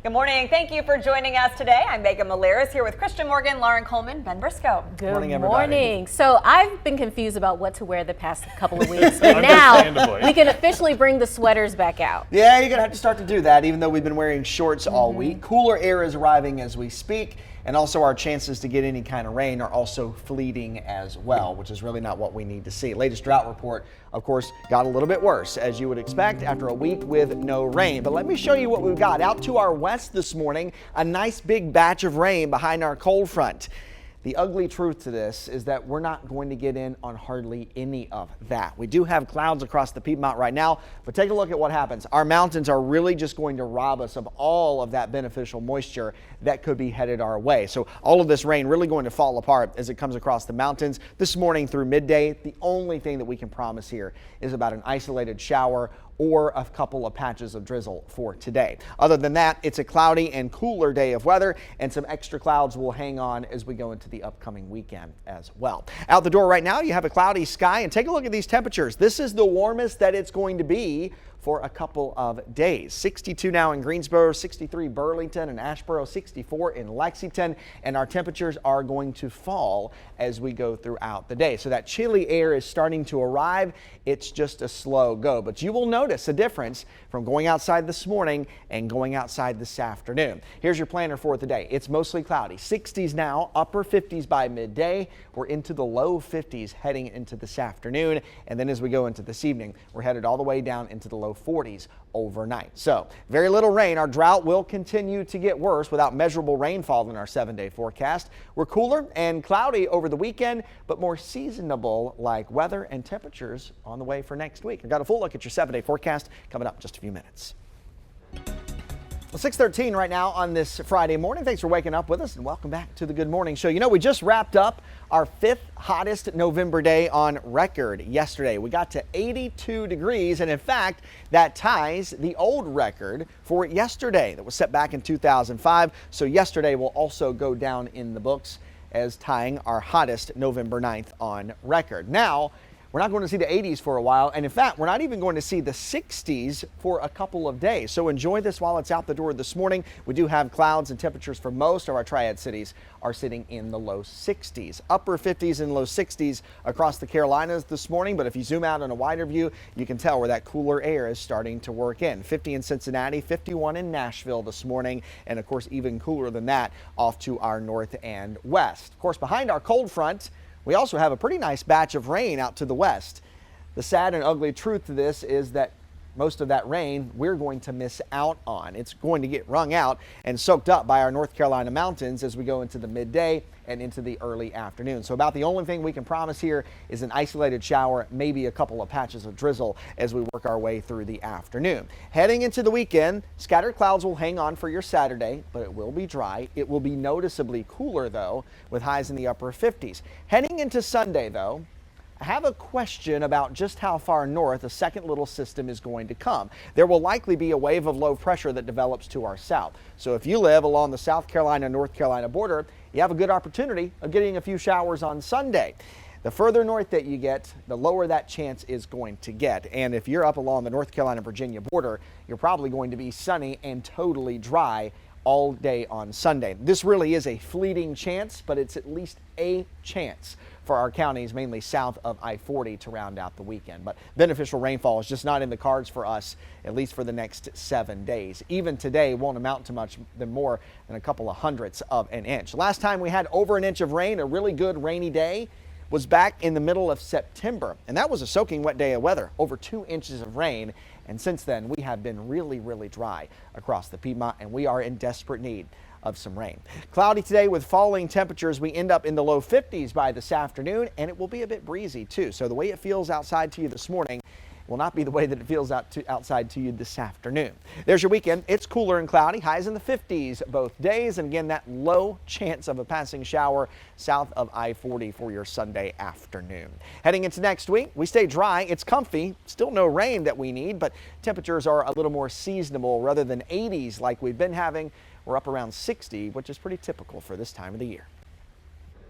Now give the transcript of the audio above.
Good morning. Thank you for joining us today. I'm Megan Maleris here with Christian Morgan, Lauren Coleman, Ben Briscoe. Good morning, everybody. morning. So I've been confused about what to wear the past couple of weeks, but now we can officially bring the sweaters back out. Yeah, you're gonna have to start to do that, even though we've been wearing shorts all week. Cooler air is arriving as we speak, and also our chances to get any kind of rain are also fleeting as well, which is really not what we need to see. Latest drought report, of course, got a little bit worse, as you would expect after a week with no rain. But let me show you what we've got. Out to our west this morning, a nice big batch of rain behind our cold front. The ugly truth to this is that we're not going to get in on hardly any of that. We do have clouds across the Piedmont right now, but take a look at what happens. Our mountains are really just going to rob us of all of that beneficial moisture that could be headed our way. So all of this rain really going to fall apart as it comes across the mountains this morning through midday. The only thing that we can promise here is about an isolated shower or a couple of patches of drizzle for today. Other than that, it's a cloudy and cooler day of weather, and some extra clouds will hang on as we go into the upcoming weekend as well. Out the door right now, you have a cloudy sky, and take a look at these temperatures. This is the warmest that it's going to be for a couple of days. 62 now in Greensboro, 63 Burlington and Asheboro, 64 in Lexington, and our temperatures are going to fall as we go throughout the day. So that chilly air is starting to arrive. It's just a slow go, but you will notice a difference from going outside this morning and going outside this afternoon. Here's your planner for the day. It's mostly cloudy, 60s now, upper 50s by midday. We're into the low 50s heading into this afternoon, and then as we go into this evening, we're headed all the way down into the low 40s overnight. So very little rain. Our drought will continue to get worse without measurable rainfall in our 7-day forecast. We're cooler and cloudy over the weekend, but more seasonable like weather and temperatures on the way for next week. I've got a full look at your 7-day forecast coming up in just a few minutes. Well, 6:13 right now on this Friday morning. Thanks for waking up with us and welcome back to the Good Morning Show. You know, we just wrapped up our 5th hottest November day on record yesterday. We got to 82 degrees, and in fact, that ties the old record for yesterday that was set back in 2005. So yesterday will also go down in the books as tying our hottest November 9th on record. Now, we're not going to see the 80s for a while, and in fact, we're not even going to see the 60s for a couple of days. So enjoy this while it's out the door this morning. We do have clouds, and temperatures for most of our Triad cities are sitting in the low 60s. Upper 50s and low 60s across the Carolinas this morning, but if you zoom out on a wider view, you can tell where that cooler air is starting to work in. 50 in Cincinnati, 51 in Nashville this morning, and of course even cooler than that off to our north and west. Of course, behind our cold front, we also have a pretty nice batch of rain out to the west. The sad and ugly truth to this is that most of that rain we're going to miss out on. It's going to get wrung out and soaked up by our North Carolina mountains as we go into the midday and into the early afternoon. So about the only thing we can promise here is an isolated shower, maybe a couple of patches of drizzle as we work our way through the afternoon. Heading into the weekend, scattered clouds will hang on for your Saturday, but it will be dry. It will be noticeably cooler though, with highs in the upper 50s. Heading into Sunday though, I have a question about just how far north a second little system is going to come. There will likely be a wave of low pressure that develops to our south. So if you live along the South Carolina-North Carolina border, you have a good opportunity of getting a few showers on Sunday. The further north that you get, the lower that chance is going to get. And if you're up along the North Carolina-Virginia border, you're probably going to be sunny and totally dry all day on Sunday. This really is a fleeting chance, but it's at least a chance for our counties, mainly south of I-40, to round out the weekend. But beneficial rainfall is just not in the cards for us, at least for the next 7 days. Even today won't amount to much more than a couple of hundredths of an inch. Last time we had over an inch of rain, a really good rainy day, was back in the middle of September. And that was a soaking wet day of weather, over 2 inches of rain. And since then, we have been really, really dry across the Piedmont, and we are in desperate need of some rain. Cloudy today with falling temperatures. We end up in the low 50s by this afternoon, and it will be a bit breezy too. So the way it feels outside to you this morning will not be the way that it feels outside to you this afternoon. There's your weekend. It's cooler and cloudy, highs in the 50s both days, and again that low chance of a passing shower south of I-40 for your Sunday afternoon. Heading into next week, we stay dry. It's comfy, still no rain that we need, but temperatures are a little more seasonable. Rather than 80s like we've been having, we're up around 60, which is pretty typical for this time of the year.